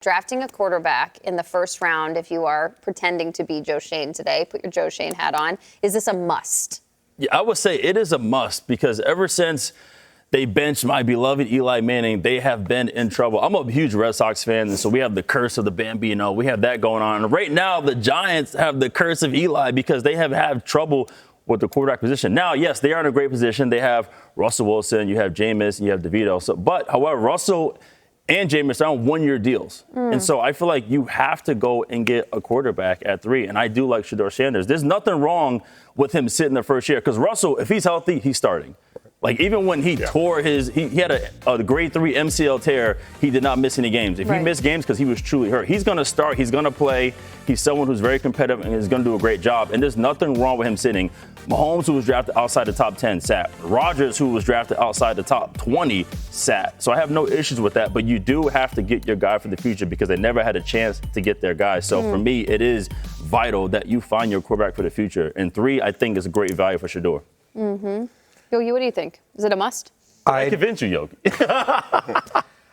Drafting a quarterback in the first round, if you are pretending to be Joe Schoen today, put your Joe Schoen hat on, is this a must? Yeah, I would say it is a must because ever since they benched my beloved Eli Manning, they have been in trouble. I'm a huge Red Sox fan, and so we have the curse of the Bambino. We have that going on. And right now, the Giants have the curse of Eli because they have had trouble with the quarterback position. Now, yes, they are in a great position. They have Russell Wilson, you have Jameis, and you have DeVito. But, however, Russell and Jameis are on one-year deals. And so I feel like you have to go and get a quarterback at 3. And I do like Shedeur Sanders. There's nothing wrong with him sitting the first year because Russell, if he's healthy, he's starting. Like, even when he tore he had a grade 3 MCL tear, he did not miss any games. If he missed games because he was truly hurt, he's going to start, he's going to play. He's someone who's very competitive and is going to do a great job. And there's nothing wrong with him sitting. Mahomes, who was drafted outside the top 10, sat. Rodgers, who was drafted outside the top 20, sat. So I have no issues with that. But you do have to get your guy for the future because they never had a chance to get their guy. So for me, it is vital that you find your quarterback for the future. And 3, I think, is a great value for Shedeur. Yogi, what do you think? Is it a must? I convince you, Yogi.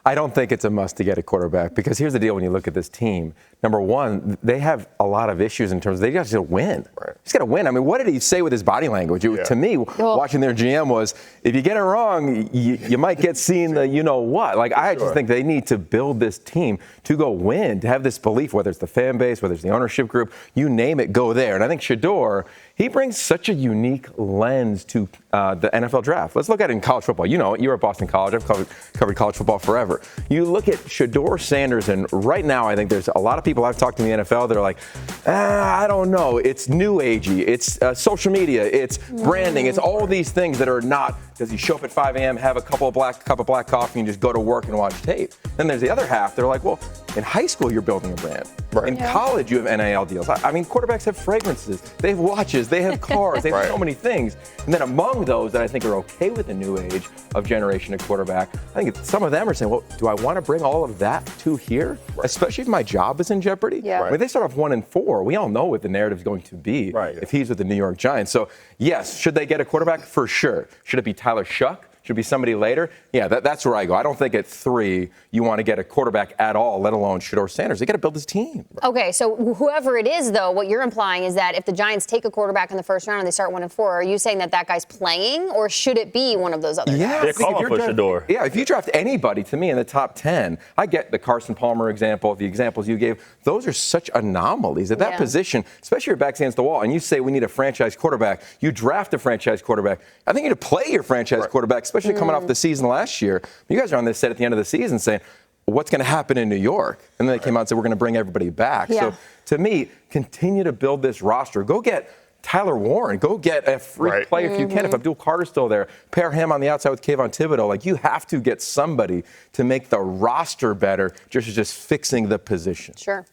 I don't think it's a must to get a quarterback because here's the deal when you look at this team. Number one, they have a lot of issues in terms of they just got to win. He's got to win. I mean, what did he say with his body language? To me, watching their GM was, if you get it wrong, you might get seen the you-know-what. Like, I just think they need to build this team to go win, to have this belief, whether it's the fan base, whether it's the ownership group, you name it, go there. And I think Shedeur, he brings such a unique lens to the NFL draft. Let's look at it in college football. You know, you're at Boston College. I've covered college football forever. You look at Shedeur Sanders, and right now I think there's a lot of people I've talked to in the NFL that are like, I don't know. It's new agey. It's social media. It's branding. It's all these things that are not, does he show up at 5 a.m., have a cup of black coffee, and just go to work and watch tape? Then there's the other half. They're like, well, in high school, you're building a brand. In college, you have NIL deals. I mean, quarterbacks have fragrances. They have watches. They have cars. They have so many things. And then among those that I think are okay with the new age of generation of quarterback, I think some of them are saying, well, do I want to bring all of that to here? Especially if my job is in jeopardy? I mean, they start off 1-4. We all know what the narrative is going to be if he's with the New York Giants. So, yes, should they get a quarterback? For sure. Should it be Tyler Shuck? Should be somebody later? Yeah, that's where I go. I don't think at 3 you want to get a quarterback at all, let alone Shedeur Sanders. They got to build this team. Okay, so whoever it is, though, what you're implying is that if the Giants take a quarterback in the first round and they start 1-4, are you saying that guy's playing, or should it be one of those other guys? They're calling for Shedeur. Yeah, if you draft anybody, to me, in the top 10, I get the Carson Palmer example, the examples you gave. Those are such anomalies at that position, especially your back's against the wall, and you say we need a franchise quarterback. You draft a franchise quarterback. I think you need to play your franchise quarterback, especially coming off the season last year. You guys are on this set at the end of the season saying, what's going to happen in New York? And then they came out and said, we're going to bring everybody back. So to me, continue to build this roster. Go get Tyler Warren. Go get a free player if you can. If Abdul Carter's still there, pair him on the outside with Kayvon Thibodeau. Like, you have to get somebody to make the roster better, just fixing the position. Sure.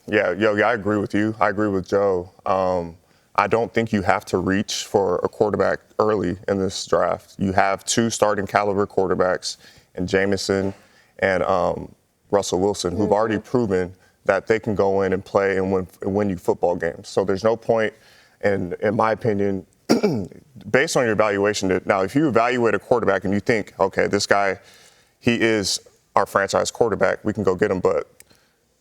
Yeah, Yogi, I agree with you. I agree with Joe. I don't think you have to reach for a quarterback early in this draft. You have 2 starting caliber quarterbacks in Jameson and Russell Wilson, who've already proven that they can go in and play and win you football games. So there's no point, in my opinion, based on your evaluation. Now, if you evaluate a quarterback and you think, okay, this guy, he is our franchise quarterback, we can go get him, but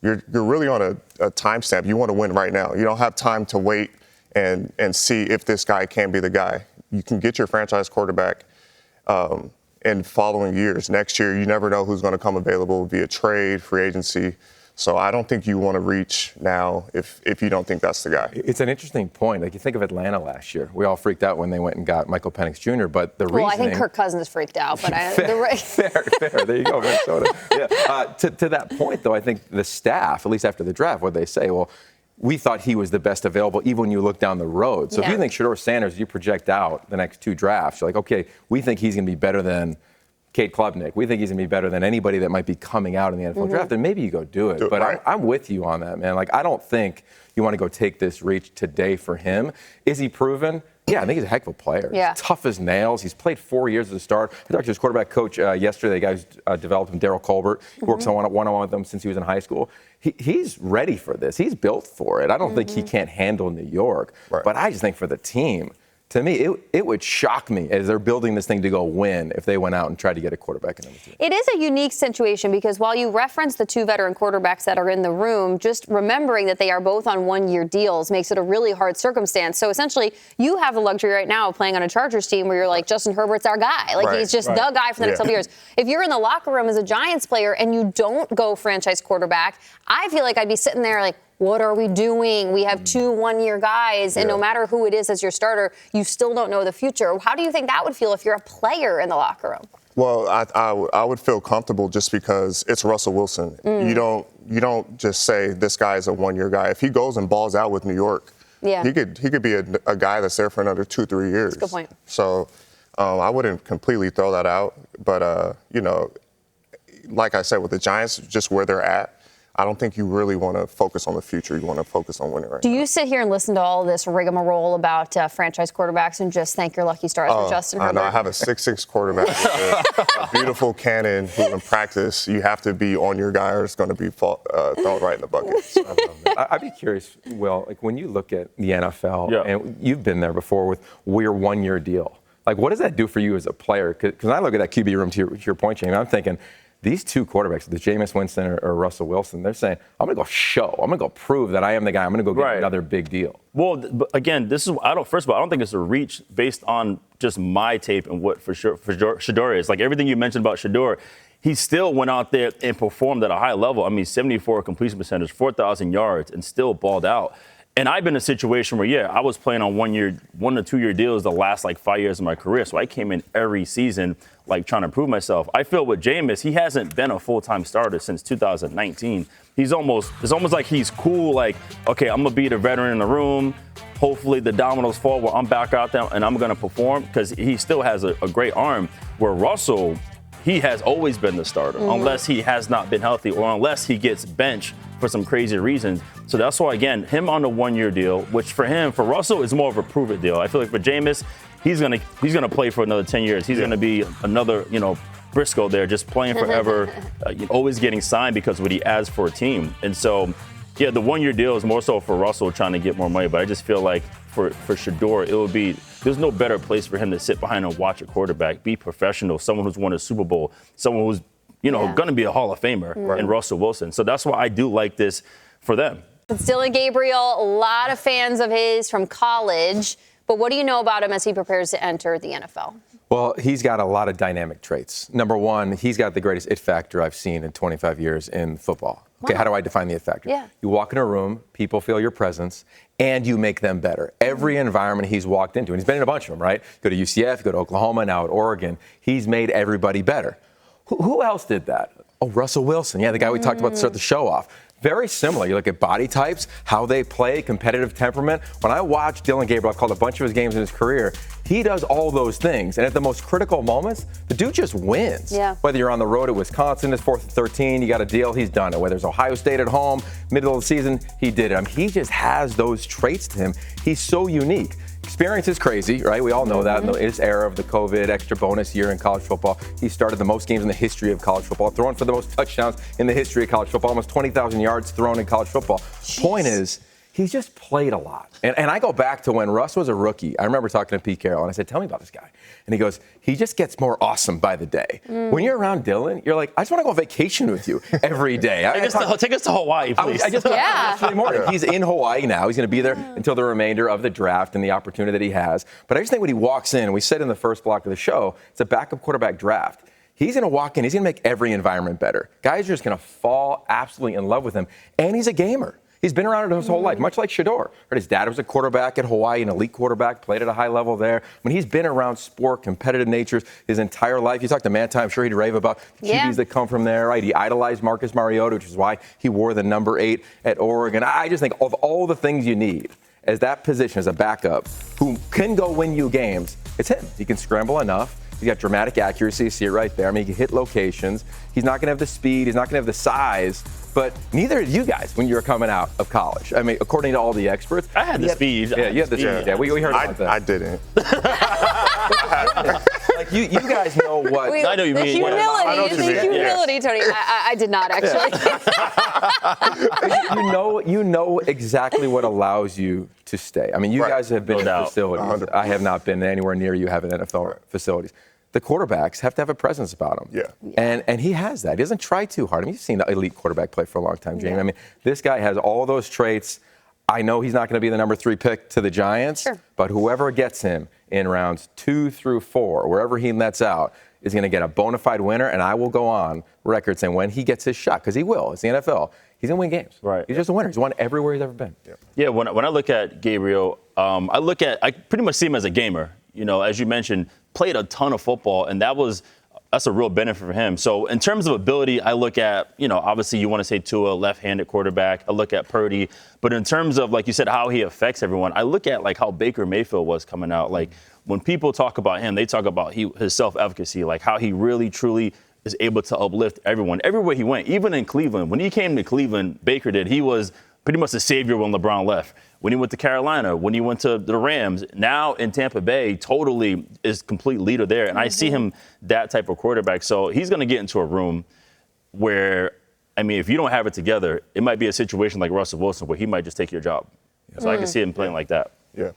you're really on a timestamp. You want to win right now. You don't have time to wait and see if this guy can be the guy. You can get your franchise quarterback in following years. Next year, you never know who's going to come available via trade, free agency. So I don't think you want to reach now if you don't think that's the guy. It's an interesting point. Like, you think of Atlanta last year. We all freaked out when they went and got Michael Penix Jr., but the reasoning... Well, I think Kirk Cousins freaked out, but fair. There you go, Minnesota. To that point, though, I think the staff, at least after the draft, what they say, well, we thought he was the best available even when you look down the road. So if you think Shedeur Sanders, you project out the next 2 drafts, you're like, okay, we think he's going to be better than Kate Klubnik. We think he's going to be better than anybody that might be coming out in the NFL draft. And maybe you go do it. But I'm with you on that, man. Like, I don't think you want to go take this reach today for him. Is he proven? Yeah, I think he's a heck of a player. He's tough as nails. He's played 4 years as a starter. I talked to his quarterback coach yesterday, the guy who's developed him, Daryl Colbert. He works on one-on-one with them since he was in high school. He's ready for this. He's built for it. I don't think he can't handle New York. But I just think for the team, To me, it would shock me as they're building this thing to go win if they went out and tried to get a quarterback in number 2. It is a unique situation because while you reference the 2 veteran quarterbacks that are in the room, just remembering that they are both on 1-year deals makes it a really hard circumstance. So essentially, you have the luxury right now of playing on a Chargers team where you're like, Justin Herbert's our guy. Like, he's just the guy for the next couple years. If you're in the locker room as a Giants player and you don't go franchise quarterback, I feel like I'd be sitting there like, what are we doing? We have 2 one-year guys, and no matter who it is as your starter, you still don't know the future. How do you think that would feel if you're a player in the locker room? Well, I would feel comfortable just because it's Russell Wilson. You don't just say this guy is a 1-year guy. If he goes and balls out with New York, he could be a guy that's there for another 2-3 years. That's a good point. So I wouldn't completely throw that out. But, like I said, with the Giants, just where they're at, I don't think you really want to focus on the future. You want to focus on winning right now. Do you sit here and listen to all of this rigmarole about franchise quarterbacks and just thank your lucky stars for Justin Herbert? I know. I have a 6'6" quarterback with a beautiful cannon who in practice, you have to be on your guy or it's going to be thrown right in the bucket. So. I'd be curious, Will, like when you look at the NFL, and you've been there before with your 1-year deal, like what does that do for you as a player? Because I look at that QB room to your point, Jamie, I'm thinking, these 2 quarterbacks, the Jameis Winston or Russell Wilson, they're saying, I'm going to go show. I'm going to go prove that I am the guy. I'm going to go get another big deal. Well, but again, first of all, I don't think it's a reach based on just my tape and what for Shedeur is. Like everything you mentioned about Shedeur, he still went out there and performed at a high level. I mean, 74 completion percentage, 4,000 yards, and still balled out. And I've been in a situation where, I was playing on 1 to 2 year deals the last 5 years of my career. So I came in every season, trying to prove myself. I feel with Jameis, he hasn't been a full-time starter since 2019. It's almost like he's cool. Okay, I'm going to be the veteran in the room. Hopefully the dominoes fall where I'm back out there and I'm going to perform because he still has a great arm. Where Russell, he has always been the starter unless he has not been healthy or unless he gets benched for some crazy reasons. So that's why, again, him on the 1-year deal, which for Russell is more of a prove-it deal. I feel like for Jameis, he's gonna play for another 10 years. He's gonna be another, Briscoe there, just playing forever, always getting signed because of what he adds for a team. And so, the 1-year deal is more so for Russell trying to get more money. But I just feel like for Shedeur, there's no better place for him to sit behind and watch a quarterback, be professional, someone who's won a Super Bowl, someone who's going to be a Hall of Famer in Russell Wilson. So that's why I do like this for them. It's Dillon Gabriel, a lot of fans of his from college. But what do you know about him as he prepares to enter the NFL? Well, he's got a lot of dynamic traits. Number one, he's got the greatest it factor I've seen in 25 years in football. Okay, how do I define the it factor? You walk in a room, people feel your presence, and you make them better. Every environment he's walked into, and he's been in a bunch of them, right? Go to UCF, go to Oklahoma, now at Oregon. He's made everybody better. Who else did that? Oh, Russell Wilson. Yeah, the guy we talked about to start the show off. Very similar. You look at body types, how they play, competitive temperament. When I watch Dillon Gabriel, I've called a bunch of his games in his career, he does all those things. And at the most critical moments, the dude just wins. Whether you're on the road at Wisconsin, it's 4th and 13, you got a deal, he's done it. Whether it's Ohio State at home, middle of the season, he did it. I mean, he just has those traits to him. He's so unique. Experience is crazy, right? We all know that in this era of the COVID extra bonus year in college football. He started the most games in the history of college football, throwing for the most touchdowns in the history of college football, almost 20,000 yards thrown in college football. Point is, he's just played a lot. And I go back to when Russ was a rookie. I remember talking to Pete Carroll, and I said, tell me about this guy. And he goes, he just gets more awesome by the day. When you're around Dillon, you're like, I just want to go on vacation with you every day. Take us to Hawaii, please. I just yesterday morning. He's in Hawaii now. He's going to be there until the remainder of the draft and the opportunity that he has. But I just think when he walks in, we said in the first block of the show, it's a backup quarterback draft. He's going to walk in. He's going to make every environment better. Guys are just going to fall absolutely in love with him. And he's a gamer. He's been around it his whole life, much like Shedeur. His dad was a quarterback at Hawaii, an elite quarterback, played at a high level there. When he's been around sport, competitive natures his entire life. You talk to Manti, I'm sure he'd rave about the QBs that come from there, right? He idolized Marcus Mariota, which is why he wore the number 8 at Oregon. I just think of all the things you need as that position, as a backup, who can go win you games, it's him. He can scramble enough. He's got dramatic accuracy. You see it right there. I mean, he can hit locations. He's not going to have the speed. He's not going to have the size. But neither did you guys when you were coming out of college. I mean, according to all the experts. I had the speed. Yeah, you had the speed. Yeah, we heard about that. I didn't. Like you guys know what. I know you the mean. humility, I know what you the mean. humility, Tony. I did not actually. You know exactly what allows you to stay. I mean, you guys have been in facilities. 100%. I have not been anywhere near you have in NFL facilities. The quarterbacks have to have a presence about them. Yeah. And he has that. He doesn't try too hard. I mean, you've seen the elite quarterback play for a long time, Jamie. Yeah. I mean, this guy has all those traits. I know he's not going to be the number 3 pick to the Giants, sure, but whoever gets him in rounds 2 through 4, wherever he lets out, is going to get a bona fide winner, and I will go on record saying when he gets his shot, because he will, it's the NFL, he's going to win games. Right. He's just a winner. He's won everywhere he's ever been. Yeah, when I look at Gabriel, I pretty much see him as a gamer. You know, as you mentioned, played a ton of football, and that's a real benefit for him. So in terms of ability, I look at, you know, obviously you want to say Tua, left-handed quarterback. I look at Purdy. But in terms of, like you said, how he affects everyone, I look at, like, how Baker Mayfield was coming out. Like, when people talk about him, they talk about his self-efficacy, like how he really, truly is able to uplift everyone everywhere he went, even in Cleveland. When he came to Cleveland, Baker did, he was pretty much the savior when LeBron left. When he went to Carolina, when he went to the Rams, now in Tampa Bay, totally is complete leader there. And I see him that type of quarterback. So he's going to get into a room where, I mean, if you don't have it together, it might be a situation like Russell Wilson where he might just take your job. So I can see him playing like that. Yeah.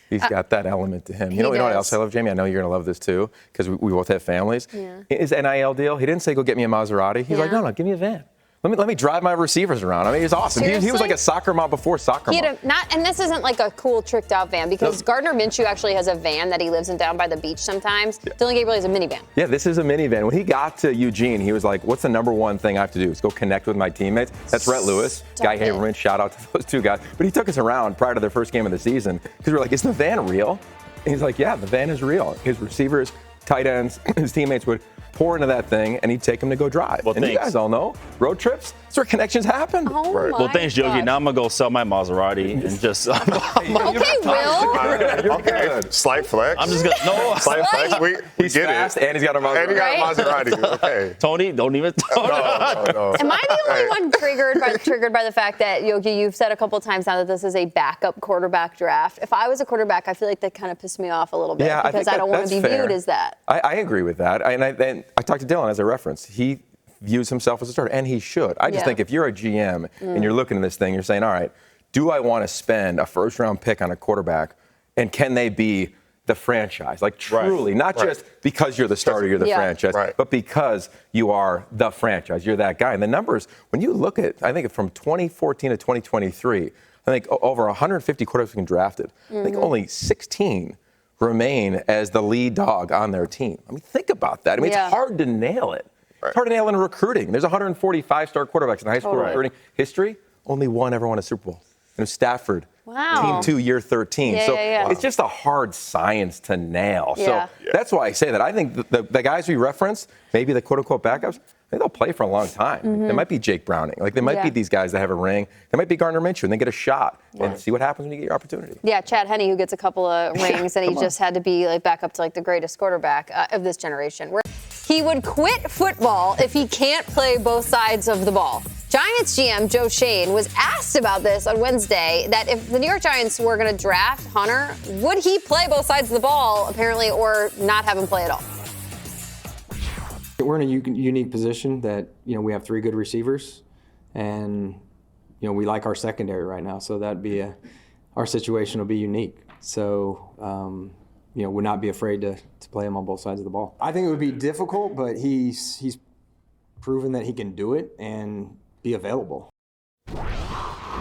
He's got that element to him. You know what else I love, Jamie? I know you're going to love this too, because we both have families. Yeah. His NIL deal, he didn't say, go get me a Maserati. He's like, no, give me a van. Let me drive my receivers around. I mean, he's awesome. He was like a soccer mom before soccer mom. And this isn't like a cool, tricked out van, because Gardner Minshew actually has a van that he lives in down by the beach sometimes. Yeah. Dillon Gabriel has a minivan. Yeah, this is a minivan. When he got to Eugene, he was like, what's the number one thing I have to do? Is go connect with my teammates. That's Rhett Lewis, Guy Haberman, shout out to those two guys. But he took us around prior to their first game of the season, because we were like, is the van real? And he's like, yeah, the van is real. His receivers, tight ends, his teammates would pour into that thing, and he'd take him to go drive. Well, and you guys all know, road trips, that's where connections happen. Oh right. Well, thanks, Yogi. Now I'm going to go sell my Maserati and just... Okay, Will. You're good. Slight flex. I'm just going to... No. Slight flex. We get fast, it. and he's got a Maserati. And he got a Maserati. Okay. Tony, don't even... No. Am I the only one triggered by the fact that, Yogi, you've said a couple times now that this is a backup quarterback draft? If I was a quarterback, I feel like that kind of pissed me off a little bit, because I don't want to be viewed as that. I agree with that. And I talked to Dillon as a reference. He views himself as a starter, and he should. I just think if you're a GM and you're looking at this thing, you're saying, all right, do I want to spend a first-round pick on a quarterback, and can they be the franchise? Like, truly, not just because you're the starter, you're the franchise, but because you are the franchise. You're that guy. And the numbers, when you look at, I think from 2014 to 2023, I think over 150 quarterbacks have been drafted. I think only 16 remain as the lead dog on their team. I mean, think about that. I mean, it's hard to nail it. It's hard to nail in recruiting. There's 145 star quarterbacks in high school recruiting history. Only one ever won a Super Bowl. It was Stafford. Wow. Team 2, year 13. It's just a hard science to nail. So that's why I say that. I think the guys we reference, maybe the quote-unquote backups, I think they'll play for a long time. They might be Jake Browning. Like, they might be these guys that have a ring. They might be Gardner Minshew, and they get a shot. And see what happens when you get your opportunity. Yeah, Chad Henne, who gets a couple of rings, and he just had to be like back up to like the greatest quarterback of this generation. He would quit football if he can't play both sides of the ball. Giants GM Joe Schoen was asked about this on Wednesday, that if the New York Giants were going to draft Hunter, would he play both sides of the ball, apparently, or not have him play at all? We're in a unique position that, we have 3 good receivers, and, we like our secondary right now. So that'd be our situation will be unique. So, would not be afraid to play him on both sides of the ball. I think it would be difficult, but he's proven that he can do it and be available.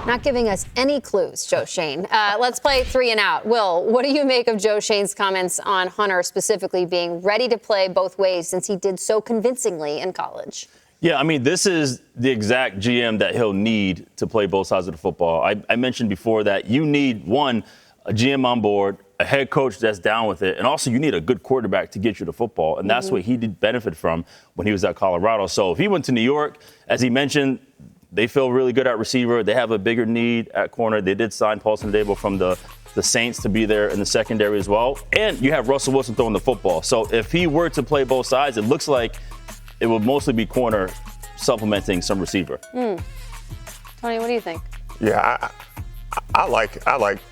Not giving us any clues, Joe Schoen. Let's play 3 and out. Will, what do you make of Joe Schoen's comments on Hunter specifically being ready to play both ways, since he did so convincingly in college? Yeah, I mean, this is the exact GM that he'll need to play both sides of the football. I mentioned before that you need, one, a GM on board, a head coach that's down with it, and also you need a good quarterback to get you the football, and that's what he did benefit from when he was at Colorado. So if he went to New York, as he mentioned, they feel really good at receiver. They have a bigger need at corner. They did sign Paulson Dable from the Saints to be there in the secondary as well. And you have Russell Wilson throwing the football. So if he were to play both sides, it looks like it would mostly be corner supplementing some receiver. Tony, what do you think? Yeah, I like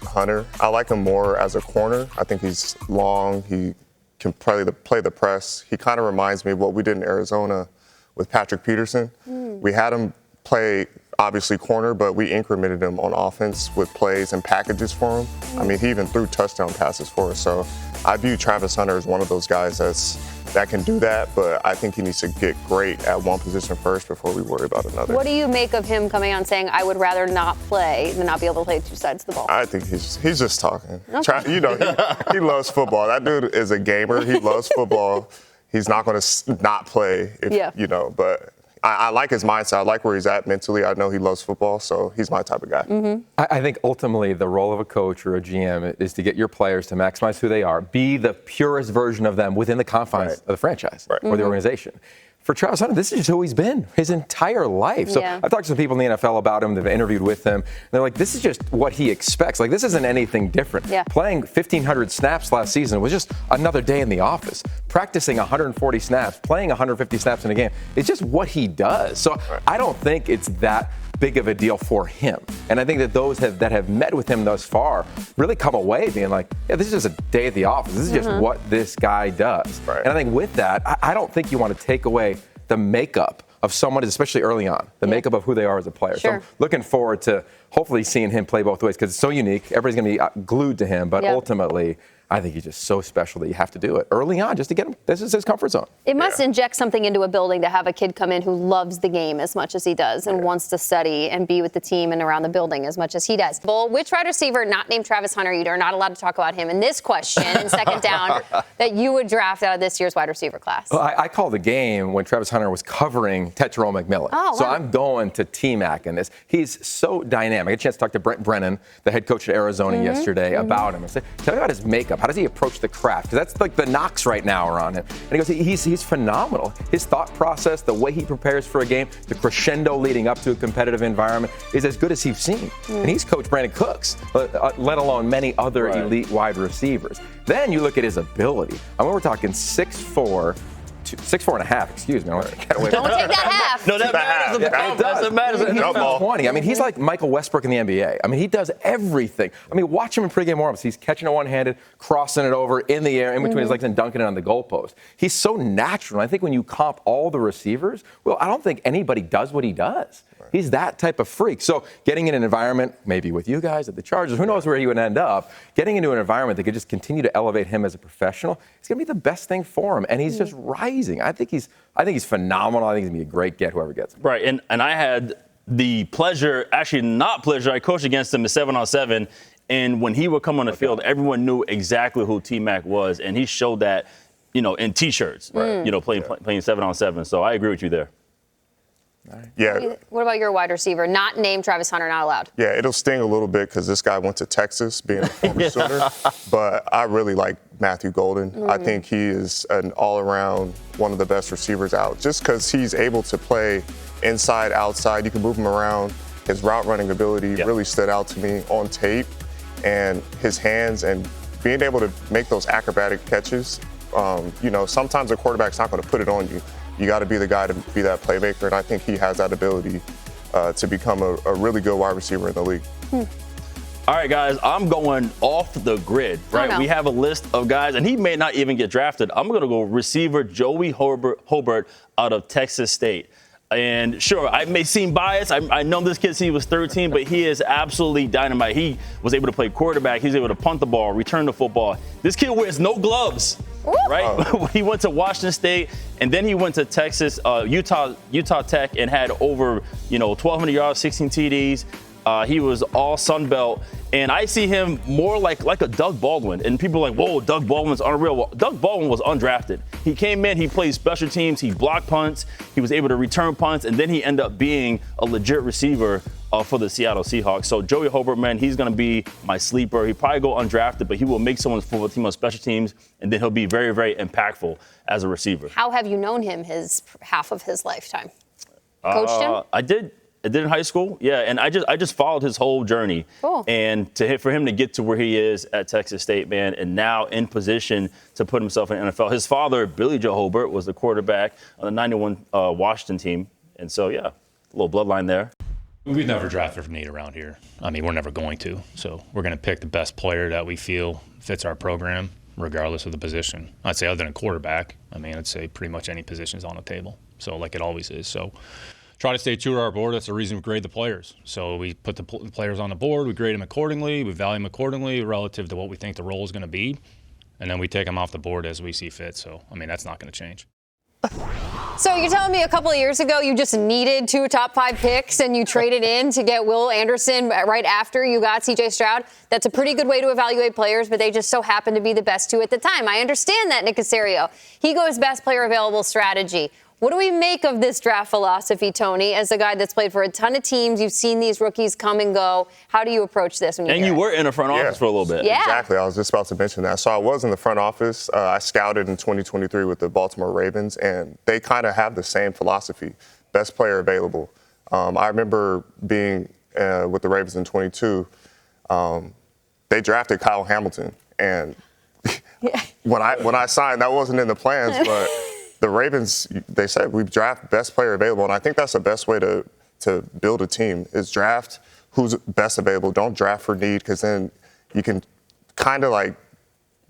Hunter. I like him more as a corner. I think he's long. He can play the press. He kind of reminds me of what we did in Arizona with Patrick Peterson. We had him play, obviously, corner, but we incremented him on offense with plays and packages for him. I mean, he even threw touchdown passes for us. So I view Travis Hunter as one of those guys that can do that, but I think he needs to get great at one position first before we worry about another. What do you make of him coming on saying, I would rather not play than not be able to play two sides of the ball? I think he's just talking. He loves football. That dude is a gamer. He loves football. He's not going to not play, but I like his mindset. I like where he's at mentally. I know he loves football, so he's my type of guy. I think ultimately the role of a coach or a GM is to get your players to maximize who they are, be the purest version of them within the confines of the franchise or the organization. For Travis Hunter, this is just who he's been his entire life. So I've talked to some people in the NFL about him. They've interviewed with him. They're like, this is just what he expects. Like, this isn't anything different. Playing 1,500 snaps last season was just another day in the office. Practicing 140 snaps, playing 150 snaps in a game, it's just what he does. So I don't think it's that big of a deal for him. And I think that those that have met with him thus far really come away being like, yeah, this is just a day at the office. This is just what this guy does. And I think with that, I don't think you want to take away the makeup of someone, especially early on, the makeup of who they are as a player. So I'm looking forward to hopefully seeing him play both ways because it's so unique. Everybody's going to be glued to him, but ultimately, I think he's just so special that you have to do it early on just to get him. This is his comfort zone. It must inject something into a building to have a kid come in who loves the game as much as he does and wants to study and be with the team and around the building as much as he does. Bull, which wide receiver not named Travis Hunter, you are not allowed to talk about him in this question in second down, that you would draft out of this year's wide receiver class? Well, I called the game when Travis Hunter was covering Tetron McMillan. So I'm going to T-Mac in this. He's so dynamic. I had a chance to talk to Brent Brennan, the head coach at Arizona yesterday, about him. I said, tell me about his makeup. How does he approach the craft? Because that's like the knocks right now are on him. And he goes, he's phenomenal. His thought process, the way he prepares for a game, the crescendo leading up to a competitive environment is as good as he's seen. And he's coached Brandon Cooks, let alone many other elite wide receivers. Then you look at his ability. I mean, we're talking 6'4", 6'4 and a half, excuse me. Don't take that half. No, that matters. That matters. He's 20. I mean, he's like Michael Westbrook in the NBA. I mean, he does everything. I mean, watch him in pregame warm-ups. He's catching it one-handed, crossing it over in the air, in between his legs, and dunking it on the goalpost. He's so natural. I think when you comp all the receivers, well, I don't think anybody does what he does. He's that type of freak. So getting in an environment, maybe with you guys at the Chargers, who knows where he would end up, getting into an environment that could just continue to elevate him as a professional, it's going to be the best thing for him. And he's just rising. I think he's phenomenal. I think he's going to be a great get, whoever gets him. Right. And I had the pleasure, actually not pleasure, I coached against him in 7-on-7. And when he would come on the field, everyone knew exactly who T-Mac was. And he showed that, in T-shirts, playing 7-on-7. So I agree with you there. Yeah. What about your wide receiver? Not named Travis Hunter, not allowed. Yeah, it'll sting a little bit because this guy went to Texas, being a former Sooner. But I really like Matthew Golden. I think he is an all-around one of the best receivers out, just because he's able to play inside, outside. You can move him around. His route running ability really stood out to me on tape, and his hands and being able to make those acrobatic catches. Sometimes a quarterback's not going to put it on you. You got to be the guy to be that playmaker, and I think he has that ability to become a really good wide receiver in the league. All right, guys, I'm going off the grid, right? Oh, no. We have a list of guys, and he may not even get drafted. I'm going to go receiver Joey Hobart out of Texas State. And sure, I may seem biased. I know this kid since he was 13, but he is absolutely dynamite. He was able to play quarterback. He's able to punt the ball, return the football. This kid wears no gloves, right? He went to Washington State, and then he went to Texas, Utah Tech, and had over 1,200 yards, 16 TDs. He was all Sun Belt, and I see him more like a Doug Baldwin. And people are like, whoa, Doug Baldwin's unreal. Well, Doug Baldwin was undrafted. He came in, he played special teams, he blocked punts, he was able to return punts, and then he ended up being a legit receiver for the Seattle Seahawks. So Joey Hobart, man, he's going to be my sleeper. He'll probably go undrafted, but he will make someone's football team on special teams, and then he'll be very, very impactful as a receiver. How have you known him his half of his lifetime? Coached him? I did in high school, yeah, and I just followed his whole journey. Cool. And for him to get to where he is at Texas State, man, and now in position to put himself in the NFL. His father, Billy Joe Hobart, was the quarterback on the 91 Washington team, and so yeah, a little bloodline there. We've never drafted for need around here. I mean, we're never going to. So we're going to pick the best player that we feel fits our program. regardless of the position. I'd say other than quarterback, I mean, I'd say pretty much any position is on the table. So like it always is. So try to stay true to our board. That's the reason we grade the players. So we put the players on the board, we grade them accordingly, we value them accordingly relative to what we think the role is going to be, and then we take them off the board as we see fit. So, I mean, that's not going to change. So you're telling me a couple of years ago you just needed 2 top 5 picks and you traded in to get Will Anderson right after you got C.J. Stroud? That's a pretty good way to evaluate players, but they just so happen to be the best 2 at the time. I understand that, Nick Caserio. He goes best player available strategy. What do we make of this draft philosophy, Tony, as a guy that's played for a ton of teams? You've seen these rookies come and go. How do you approach this when you And you were in the front office for a little bit. Yeah. Exactly. I was just about to mention that. So I was in the front office. I scouted in 2023 with the Baltimore Ravens, and they kind of have the same philosophy, best player available. I remember being with the Ravens in 22. They drafted Kyle Hamilton, and when I signed, that wasn't in the plans, but the Ravens, they said we draft best player available, and I think that's the best way to build a team is draft who's best available. Don't draft for need, because then you can kind of like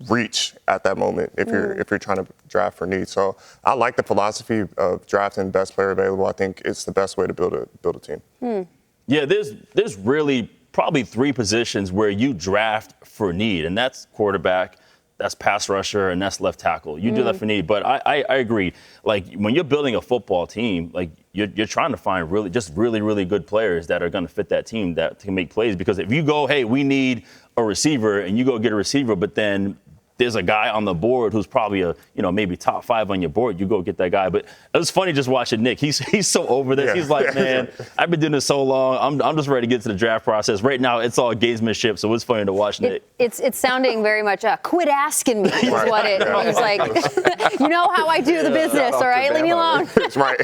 reach at that moment if you're trying to draft for need. So I like the philosophy of drafting best player available. I think it's the best way to build a team. Yeah, there's really probably 3 positions where you draft for need, and that's quarterback, that's pass rusher, and that's left tackle. You do that for need. But I agree. Like, when you're building a football team, like, you're trying to find really good players that are going to fit that team that can make plays. Because if you go, hey, we need a receiver, and you go get a receiver, but then there's a guy on the board who's probably maybe top 5 on your board, you go get that guy. But it was funny just watching Nick. He's so over this. Yeah. He's like, man, I've been doing this so long. I'm just ready to get to the draft process. Right now, it's all gamesmanship, so it's funny to watch Nick. It's sounding very much quit asking me is what it is like. You know how I do the business, all right? Leave me alone. That's right.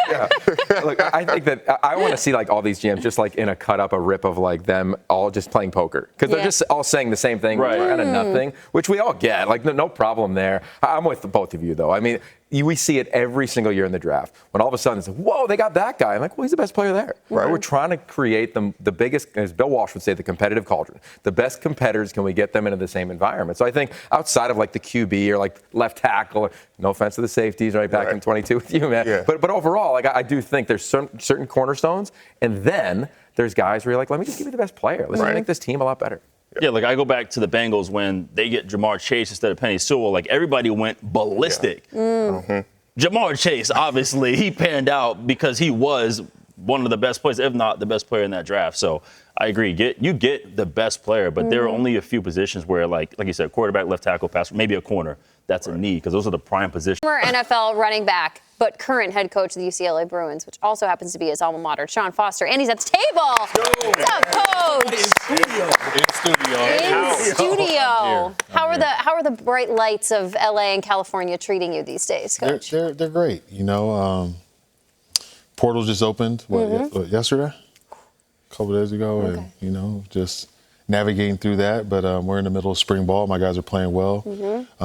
Yeah. Look, I think that I want to see like all these GMs just like in a cut up, a rip of like them all just playing poker, because they're just all saying the same thing, right? Kind of nothing, which we all get. Like, no problem there. I'm with both of you, though. I mean, we see it every single year in the draft. When all of a sudden it's like, whoa, they got that guy. I'm like, well, he's the best player there. Right. We're trying to create the biggest, as Bill Walsh would say, the competitive cauldron. The best competitors, can we get them into the same environment? So I think outside of like the QB or like left tackle, no offense to the safeties, right back in 22 with you, man. Yeah. But overall, like I do think there's certain cornerstones, and then there's guys where you're like, let me just give you the best player. Let's make this team a lot better. Yeah, like I go back to the Bengals when they get Jamar Chase instead of Penny Sewell. Like, everybody went ballistic. Yeah. Jamar Chase, obviously, he panned out because he was one of the best players, if not the best player in that draft. So I agree. You get the best player, but there are only a few positions where, like you said, quarterback, left tackle, pass, maybe a corner. That's a need, because those are the prime positions. Former NFL running back, but current head coach of the UCLA Bruins, which also happens to be his alma mater, Sean Foster. And he's at the table. What's up, Coach? In studio. How are the bright lights of LA and California treating you these days, Coach? They're great. Portal just opened yesterday, a couple of days ago, and just navigating through that. But we're in the middle of spring ball. My guys are playing well.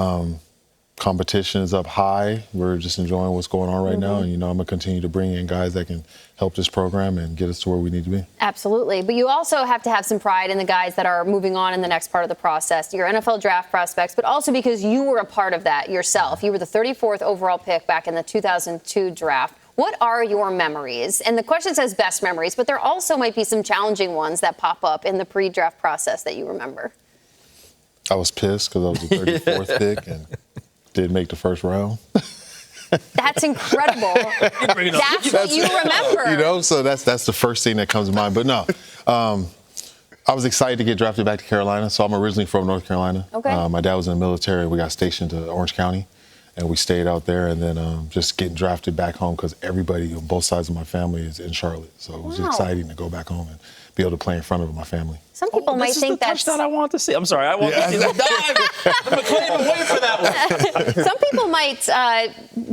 Competition is up high. We're just enjoying what's going on right now. And, I'm going to continue to bring in guys that can help this program and get us to where we need to be. Absolutely. But you also have to have some pride in the guys that are moving on in the next part of the process, your NFL draft prospects, but also because you were a part of that yourself. You were the 34th overall pick back in the 2002 draft. What are your memories? And the question says best memories, but there also might be some challenging ones that pop up in the pre-draft process that you remember. I was pissed because I was the 34th pick and didn't make the first round. That's incredible. That's what you remember. So that's the first thing that comes to mind. But no, I was excited to get drafted back to Carolina. So I'm originally from North Carolina. Okay. My dad was in the military. We got stationed to Orange County, and we stayed out there. And then just getting drafted back home because everybody on both sides of my family is in Charlotte. So it was exciting to go back home and be able to play in front of my family. Some people might think that's touchdown I want to see. I'm sorry, I want to see the dive. I'm McClain, wait for that one. Some people might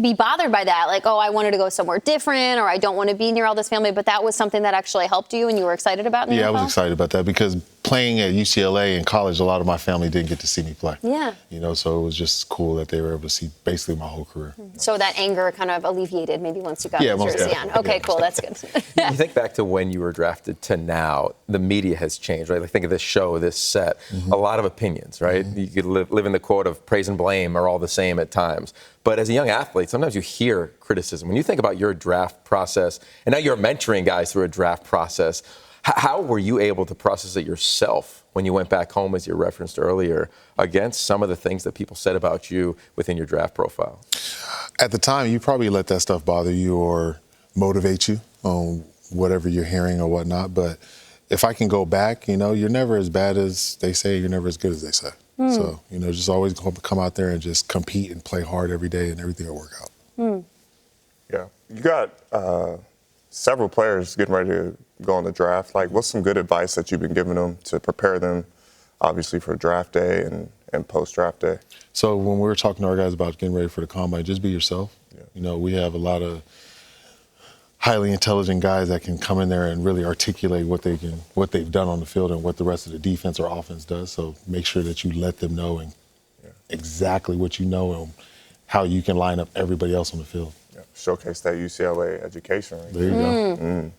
be bothered by that, like, oh, I wanted to go somewhere different, or I don't want to be near all this family. But that was something that actually helped you, and you were excited about. In the NFL? I was excited about that because playing at UCLA in college, a lot of my family didn't get to see me play. Yeah. So it was just cool that they were able to see basically my whole career. So that anger kind of alleviated maybe once you got the most jersey on. definitely. Okay, cool. That's good. You think back to when you were drafted to now, the media has changed, right? Like think of this show, this set, a lot of opinions, right? You could live in the quote of praise and blame are all the same at times. But as a young athlete, sometimes you hear criticism. When you think about your draft process, and now you're mentoring guys through a draft process, how were you able to process it yourself when you went back home, as you referenced earlier, against some of the things that people said about you within your draft profile? At the time, you probably let that stuff bother you or motivate you on whatever you're hearing or whatnot. But if I can go back, you're never as bad as they say, you're never as good as they say. So, just always come out there and just compete and play hard every day and everything will work out. Yeah. You got several players getting ready to go on the draft. Like, what's some good advice that you've been giving them to prepare them, obviously, for draft day and post-draft day? So when we were talking to our guys about getting ready for the combine, just be yourself. Yeah. We have a lot of highly intelligent guys that can come in there and really articulate what they've done on the field and what the rest of the defense or offense does. So make sure that you let them know exactly what you know and how you can line up everybody else on the field. Yeah. Showcase that UCLA education. Right? There you go.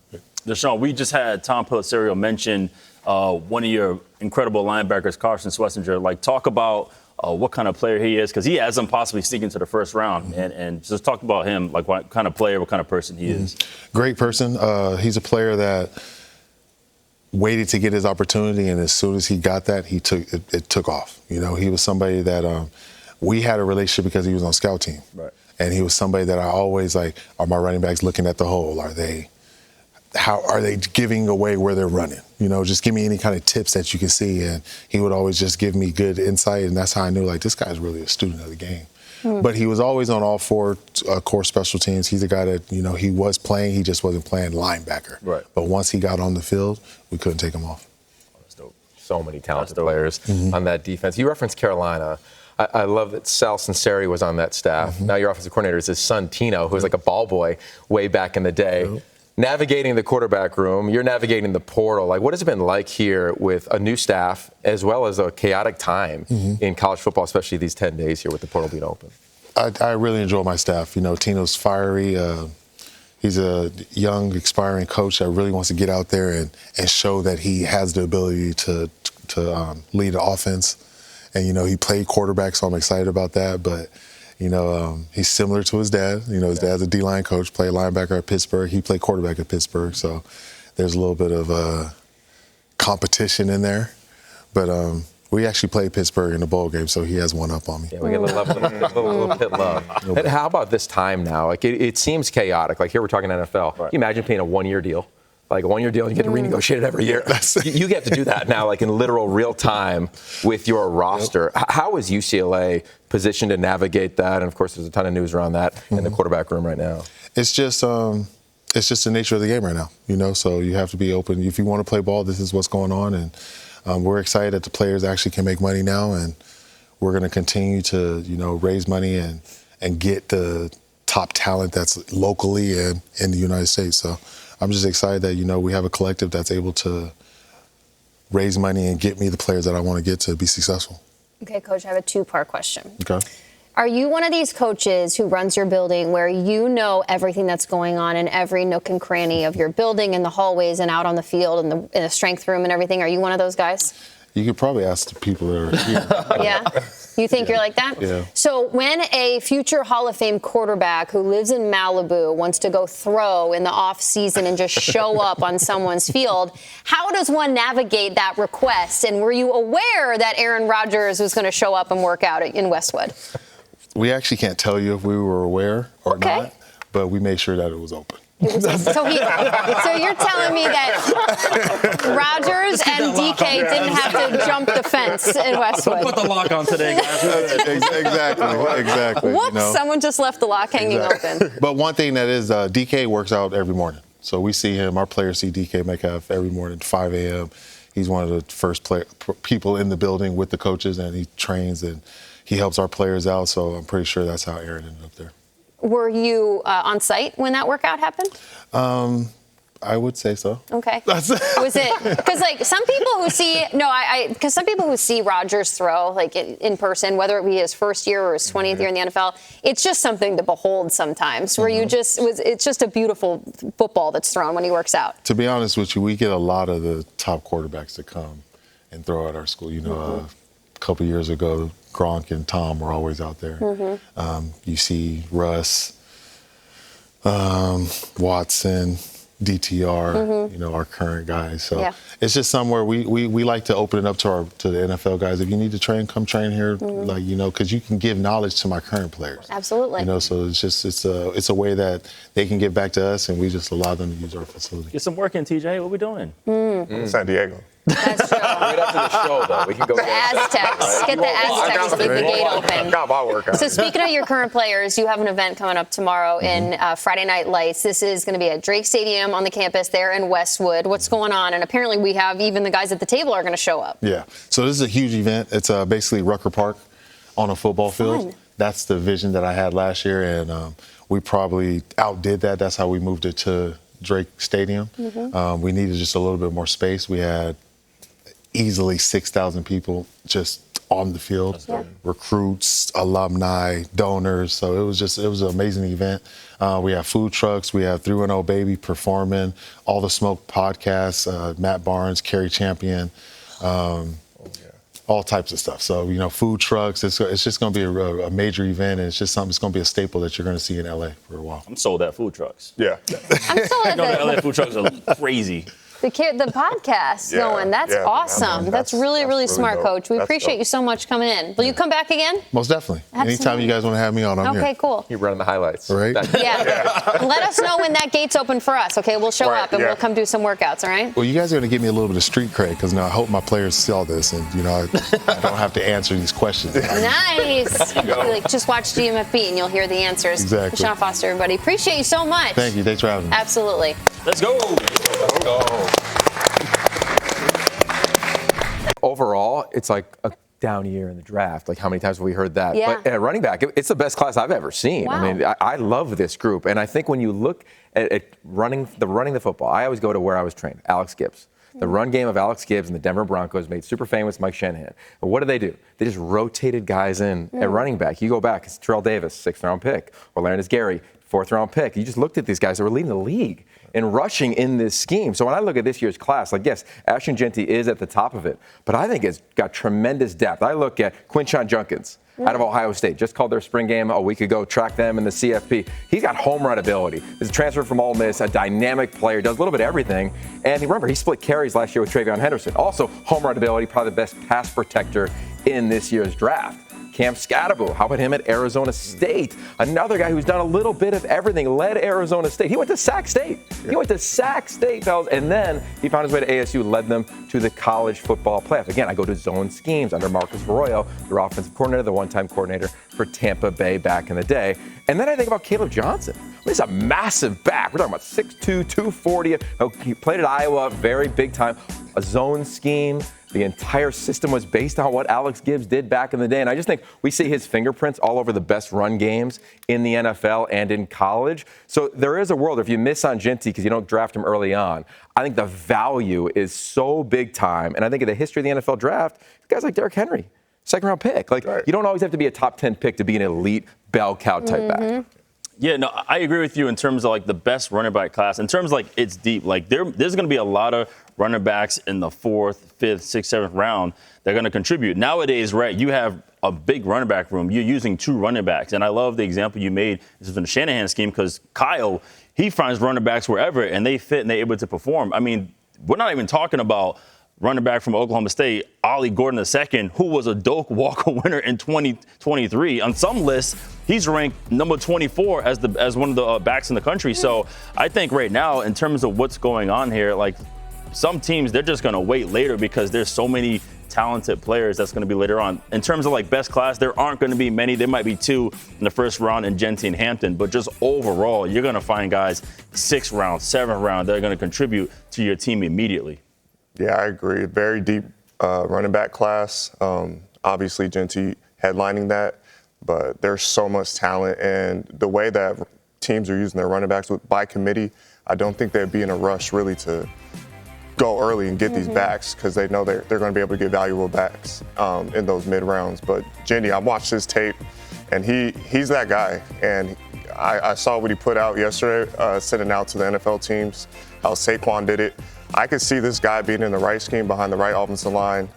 Deshaun, we just had Tom Pelissero mention one of your incredible linebackers, Carson Schlesinger. Like, talk about what kind of player he is, because he has him possibly sneaking to the first round. And just talk about him, like what kind of player, what kind of person he is. Great person. He's a player that waited to get his opportunity, and as soon as he got that, it took off. He was somebody that we had a relationship because he was on scout team. Right. And he was somebody that I always are my running backs looking at the hole? How are they giving away where they're running? Just give me any kind of tips that you can see. And he would always just give me good insight. And that's how I knew, this guy's really a student of the game. But he was always on all four core special teams. He's a guy that, he was playing. He just wasn't playing linebacker. Right. But once he got on the field, we couldn't take him off. That's dope. So many talented players on that defense. You referenced Carolina. I love that Sal Sinceri was on that staff. Now your offensive coordinator is his son, Tino, who was like a ball boy way back in the day. Navigating the quarterback room, you're navigating the portal. Like, what has it been like here with a new staff as well as a chaotic time in college football, especially these 10 days here with the portal being open? I really enjoy my staff. Tino's fiery. He's a young, aspiring coach that really wants to get out there and show that he has the ability to lead the offense. And, he played quarterback, so I'm excited about that. But, he's similar to his dad. His dad's a D-line coach, played linebacker at Pittsburgh. He played quarterback at Pittsburgh. So there's a little bit of competition in there. But we actually played Pittsburgh in the bowl game, so he has one up on me. Yeah, we get a little bit love. And how about this time now? Like, it seems chaotic. Like, here we're talking NFL. Right. Can you imagine paying a one-year deal? Like a one-year deal, and you get to renegotiate it every year. You get to do that now, like in literal real time with your roster. How is UCLA positioned to navigate that? And of course, there's a ton of news around that in the quarterback room right now. It's just the nature of the game right now, So you have to be open. If you want to play ball, this is what's going on, and we're excited that the players actually can make money now, and we're going to continue to raise money and get the top talent that's locally and in the United States. So I'm just excited that, we have a collective that's able to raise money and get me the players that I want to get to be successful. Okay, Coach, I have a two-part question. Okay. Are you one of these coaches who runs your building where you know everything that's going on in every nook and cranny of your building, in the hallways and out on the field and in the strength room and everything? Are you one of those guys? You could probably ask the people that are here. Yeah? You think you're like that? Yeah. So when a future Hall of Fame quarterback who lives in Malibu wants to go throw in the off season and just show up on someone's field, how does one navigate that request? And were you aware that Aaron Rodgers was going to show up and work out in Westwood? We actually can't tell you if we were aware or not, but we made sure that it was open. So you're telling me that Rodgers and DK didn't have to jump the fence in Westwood? Put the lock on today, guys. Exactly. Whoops, someone just left the lock hanging open. But one thing that is, DK works out every morning. So we see him, our players see DK Metcalf every morning at 5 a.m. He's one of the first people in the building with the coaches, and he trains and he helps our players out. So I'm pretty sure that's how Aaron ended up there. Were you on site when that workout happened? I would say so. Okay. Was it because like some people who see because some people who see Rodgers throw like in person, whether it be his first year or his 20th year in the NFL, it's just something to behold sometimes. Where it's just a beautiful football that's thrown when he works out. To be honest with you, we get a lot of the top quarterbacks to come and throw at our school. You know, a couple years ago, Gronk and Tom were always out there. You see Russ, Watson, DTR, you know, our current guys. So it's just somewhere we like to open it up to the NFL guys. If you need to train, come train here, like, you know, because you can give knowledge to my current players. Absolutely. You know, so it's a way that they can give back to us, and we just allow them to use our facility. Get some work in, TJ. What we doing? San Diego. That's true. Right after the show, though, we can go. The Aztecs. Get the Aztecs to keep the gate open. Got my workout. So speaking of your current players, you have an event coming up tomorrow in Friday Night Lights. This is going to be at Drake Stadium on the campus there in Westwood. What's going on? And apparently we have even the guys at the table are going to show up. Yeah. So this is a huge event. It's basically Rucker Park on a football field. That's the vision that I had last year, and we probably outdid that. That's how we moved it to Drake Stadium. We needed just a little bit more space. We had easily 6,000 people just on the field, recruits, alumni, donors. So it was an amazing event. We have food trucks. We have 3-0 Baby performing, All the Smoke podcasts, Matt Barnes, Kerry Champion, all types of stuff. So, you know, food trucks, it's just going to be a major event, and it's just something that's going to be a staple that you're going to see in LA for a while. I'm sold at food trucks. Yeah. I'm still at No, the LA food trucks are crazy. the podcast going. That's awesome. That's really smart, dope. Coach. We That's appreciate dope. you so much coming in. Will you come back again? Most definitely. Anytime you guys want to have me on, I'm here. Okay, cool. Keep running the highlights. Right? Yeah. Let us know when that gate's open for us, okay? We'll show up and we'll come do some workouts, all right? Well, you guys are going to give me a little bit of street cred because now I hope my players saw this and, you know, I don't have to answer these questions. Nice. Like, just watch GMFB and you'll hear the answers. Exactly. Sean Foster, everybody. Appreciate you so much. Thank you. Thanks for having me. Absolutely. Let's go. Overall, it's like a down year in the draft. Like, how many times have we heard that? Yeah. But at running back, it's the best class I've ever seen. Wow. I mean, I love this group. And I think when you look at running the football, I always go to where I was trained, Alex Gibbs. The run game of Alex Gibbs and the Denver Broncos made super famous Mike Shanahan. But what do? They just rotated guys in at running back. You go back, it's Terrell Davis, 6th-round pick. Orlando Gary, 4th-round pick. You just looked at these guys that were leading the league in rushing in this scheme. So when I look at this year's class, like, yes, Ashton Jeanty is at the top of it, but I think it's got tremendous depth. I look at Quinshon Judkins out of Ohio State, just called their spring game a week ago, tracked them in the CFP. He's got home run ability. He's a transfer from Ole Miss, a dynamic player, does a little bit of everything. And remember, he split carries last year with Travion Henderson. Also, home run ability, probably the best pass protector in this year's draft. Cam Scatterbo, how about him at Arizona State? Another guy who's done a little bit of everything, led Arizona State. He went to Sac State. He went to Sac State, fellas, and then he found his way to ASU, led them to the college football playoff. Again, I go to zone schemes under Marcus Arroyo, their offensive coordinator, the one-time coordinator for Tampa Bay back in the day. And then I think about Caleb Johnson. He's a massive back. We're talking about 6'2", 240. He played at Iowa, very big time. A zone scheme. The entire system was based on what Alex Gibbs did back in the day. And I just think we see his fingerprints all over the best run games in the NFL and in college. So there is a world, if you miss on Jeanty because you don't draft him early on, I think the value is so big time. And I think in the history of the NFL draft, guys like Derrick Henry, 2nd-round pick. Like, you don't always have to be a top 10 pick to be an elite bell cow type back. Yeah, no, I agree with you in terms of, like, the best running back class. In terms of, like, it's deep. Like, there's going to be a lot of running backs in the 4th, 5th, 6th, 7th round that are going to contribute. Nowadays, right, you have a big running back room. You're using 2 running backs. And I love the example you made. This is in the Shanahan scheme because Kyle, he finds running backs wherever, and they fit and they're able to perform. I mean, we're not even talking about running back from Oklahoma State, Ollie Gordon II, who was a Doak Walker winner in 2023. On some lists, he's ranked number 24 as one of the backs in the country. So I think right now, in terms of what's going on here, like, some teams, they're just going to wait later because there's so many talented players that's going to be later on. In terms of, like, best class, there aren't going to be many. There might be 2 in the 1st round in Jeanty and Hampton. But just overall, you're going to find guys 6th round, 7th round that are going to contribute to your team immediately. Yeah, I agree. Very deep running back class. Obviously, Jeanty headlining that, but there's so much talent. And the way that teams are using their running backs by committee, I don't think they'd be in a rush really to go early and get these backs because they know they're going to be able to get valuable backs in those mid rounds. But Jenny, I watched his tape, and he's that guy. And I saw what he put out yesterday, sending out to the NFL teams, how Saquon did it. I could see this guy being in the right scheme behind the right offensive line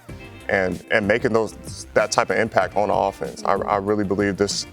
and making that type of impact on the offense. I really believe this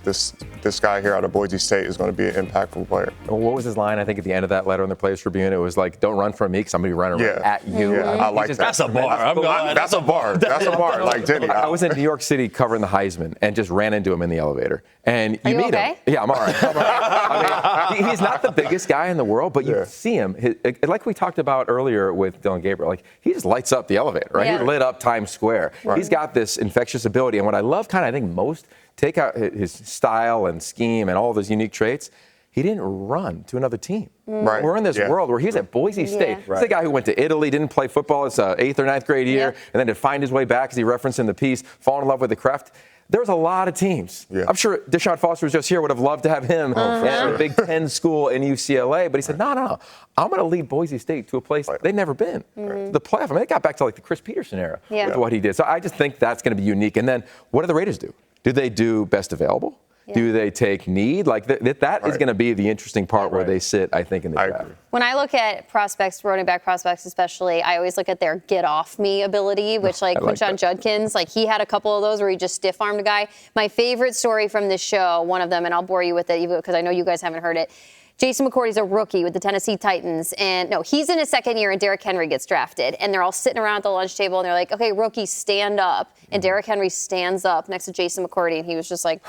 guy here out of Boise State is going to be an impactful player. Well, what was his line? I think at the end of that letter in the Players Tribune, it was like, "Don't run from me, because I'm going to be running at you." Yeah, I like that. That's a bar. That's a bar. That's a bar. Like Jenny, I was in New York City covering the Heisman and just ran into him in the elevator. And you meet okay? him. Yeah, I'm all right. I mean, he's not the biggest guy in the world, but you see him. Like we talked about earlier with Dillon Gabriel, like he just lights up the elevator, right? Yeah. He lit up Times Square. Right. He's got this infectious ability. And what I love I think most, take out his style and scheme and all of his unique traits, he didn't run to another team. Right. We're in this world where he's at Boise State. He's the guy who went to Italy, didn't play football his 8th or 9th grade year, and then to find his way back, as he referenced in the piece, fall in love with the craft. There's a lot of teams. Yeah. I'm sure Deshaun Foster was just here, would have loved to have him at a Big Ten school in UCLA, but he said, no, I'm going to lead Boise State to a place they've never been. The playoff. I mean, they got back to like the Chris Peterson era with what he did. So I just think that's going to be unique. And then what do the Raiders do? Do they do best available? Yeah. Do they take need? Like that is going to be the interesting part where they sit, I think, in the draft. When I look at prospects, running back prospects especially, I always look at their get off me ability, which Quinshon Judkins, like he had a couple of those where he just stiff armed a guy. My favorite story from this show, one of them, and I'll bore you with it because I know you guys haven't heard it. Jason McCourty's a rookie with the Tennessee Titans, and he's in his second year, and Derrick Henry gets drafted, and they're all sitting around at the lunch table, and they're like, "Okay, rookie, stand up," and Derrick Henry stands up next to Jason McCourty, and he was just like,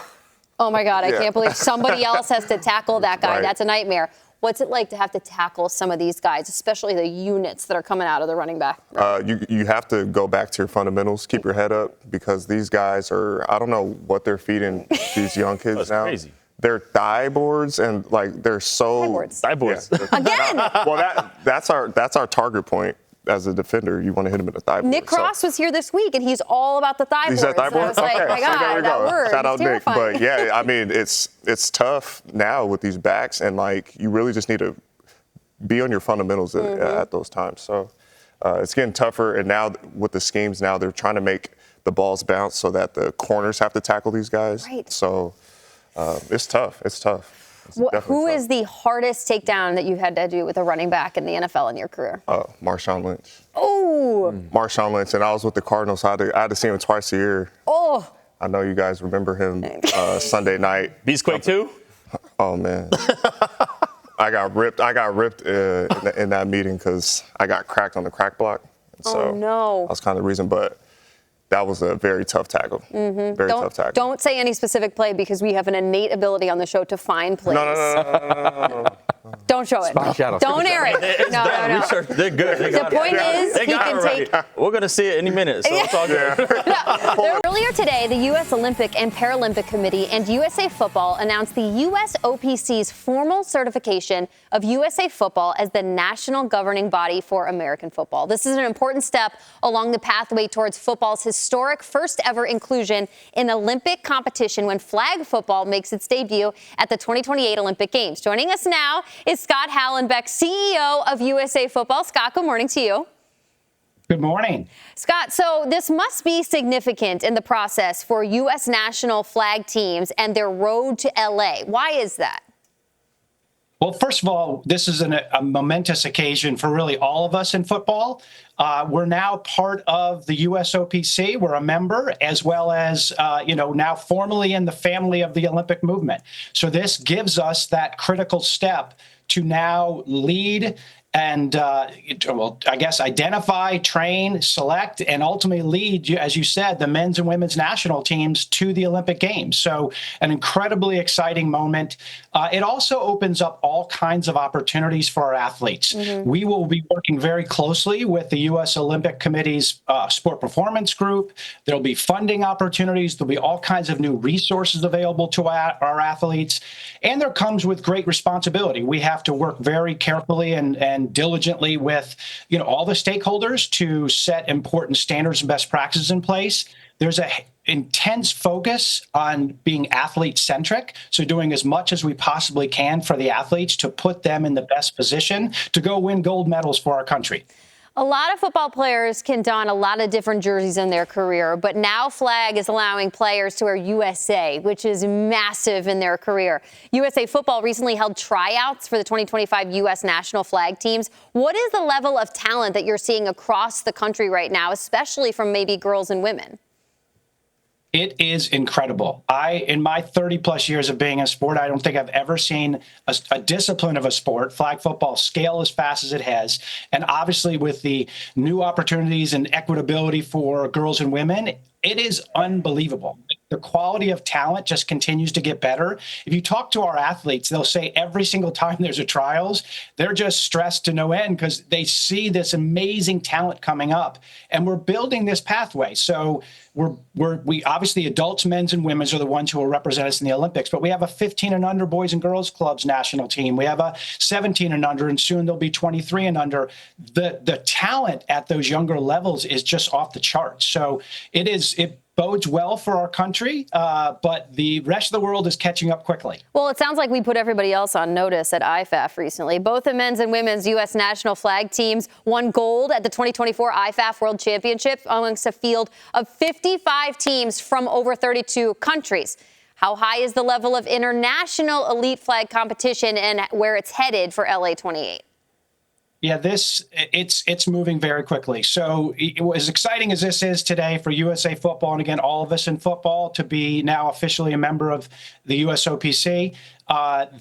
"Oh my God, I can't believe somebody else has to tackle that guy. That's a nightmare." What's it like to have to tackle some of these guys, especially the units that are coming out of the running back? You have to go back to your fundamentals, keep your head up, because these guys I don't know what they're feeding these young kids That's now. Crazy. They're thigh boards, and like they're so thigh boards. Yeah. Again. Well, that's our target point. As a defender, you want to hit him in the thigh board. Nick Cross was here this week, and he's all about the thigh boards. He's at thigh board? I was like, okay. my God, there we that go. word. Shout out Nick. Terrifying. But yeah, I mean, it's tough now with these backs, and like you really just need to be on your fundamentals at those times. So it's getting tougher, and now with the schemes, now they're trying to make the balls bounce so that the corners have to tackle these guys. Right. So it's tough. It's tough. Who is the hardest takedown that you've had to do with a running back in the NFL in your career? Marshawn Lynch. Oh. Marshawn Lynch, and I was with the Cardinals. So I had to see him twice a year. Oh. I know you guys remember him Sunday night. Beastquake too? Oh man, I got ripped. In that meeting because I got cracked on the crack block. So no. That was kind of the reason, but. That was a very tough tackle. Very tough tackle. Don't say any specific play because we have an innate ability on the show to find plays. No. Don't show it. Don't air it. No. Research, they're good. The point is, he can take. We're going to see it any minute, so it's all good. Earlier today, the U.S. Olympic and Paralympic Committee and USA Football announced the USOPC's formal certification of USA Football as the national governing body for American football. This is an important step along the pathway towards football's historic first ever inclusion in Olympic competition when flag football makes its debut at the 2028 Olympic Games. Joining us now is Scott Hallenbeck, CEO of USA Football. Scott, good morning to you. Good morning. Scott, so this must be significant in the process for U.S. national flag teams and their road to L.A. Why is that? Well, first of all, this is a momentous occasion for really all of us in football. We're now part of the USOPC. We're a member, as well as, now formally in the family of the Olympic movement. So this gives us that critical step to now lead and, identify, train, select, and ultimately lead, as you said, the men's and women's national teams to the Olympic Games. So an incredibly exciting moment. It also opens up all kinds of opportunities for our athletes. Mm-hmm. We will be working very closely with the U.S. Olympic Committee's Sport Performance Group. There'll be funding opportunities. There'll be all kinds of new resources available to our athletes. And there comes with great responsibility. We have to work very carefully and diligently with all the stakeholders to set important standards and best practices in place. There's a intense focus on being athlete centric. So doing as much as we possibly can for the athletes to put them in the best position to go win gold medals for our country. A lot of football players can don a lot of different jerseys in their career, but now Flag is allowing players to wear USA, which is massive in their career. USA Football recently held tryouts for the 2025 U.S. national flag teams. What is the level of talent that you're seeing across the country right now, especially from maybe girls and women? It is incredible. In my 30 plus years of being in sport, I don't think I've ever seen a discipline of a sport, flag football, scale as fast as it has. And obviously with the new opportunities and equitability for girls and women, it is unbelievable. The quality of talent just continues to get better. If you talk to our athletes, they'll say every single time there's a trials, they're just stressed to no end because they see this amazing talent coming up. And we're building this pathway. So we obviously adults, men's and women's are the ones who will represent us in the Olympics, but we have a 15 and under boys and girls clubs national team. We have a 17 and under, and soon there'll be 23 and under. The talent at those younger levels is just off the charts. So it bodes well for our country, but the rest of the world is catching up quickly. Well, it sounds like we put everybody else on notice at IFAF recently. Both the men's and women's U.S. national flag teams won gold at the 2024 IFAF World Championship amongst a field of 55 teams from over 32 countries. How high is the level of international elite flag competition and where it's headed for LA 28? Yeah, it's moving very quickly. So as exciting as this is today for USA Football, and again, all of us in football to be now officially a member of the USOPC,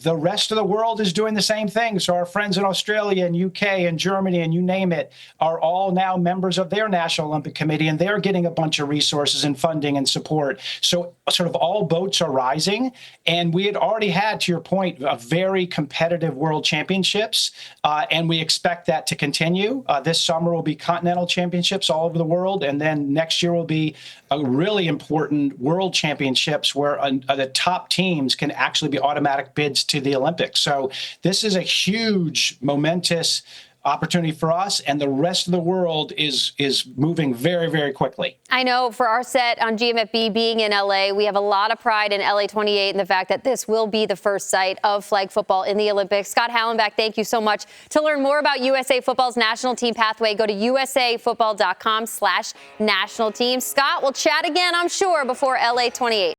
the rest of the world is doing the same thing. So our friends in Australia and UK and Germany and you name it are all now members of their National Olympic Committee, and they're getting a bunch of resources and funding and support. So sort of all boats are rising. And we had already had, to your point, a very competitive World Championships, and we expect that to continue. This summer will be Continental Championships all over the world, and then next year will be a really important World Championships where the top teams can actually be automatic bids to the Olympics. So this is a huge, momentous opportunity for us, and the rest of the world is moving very, very quickly. I know for our set on GMFB being in LA, we have a lot of pride in LA 28 and the fact that this will be the first site of flag football in the Olympics. Scott Hallenbach, thank you so much. To learn more about USA Football's national team pathway, go to usafootball.com/national team. Scott, we'll chat again, I'm sure, before LA 28.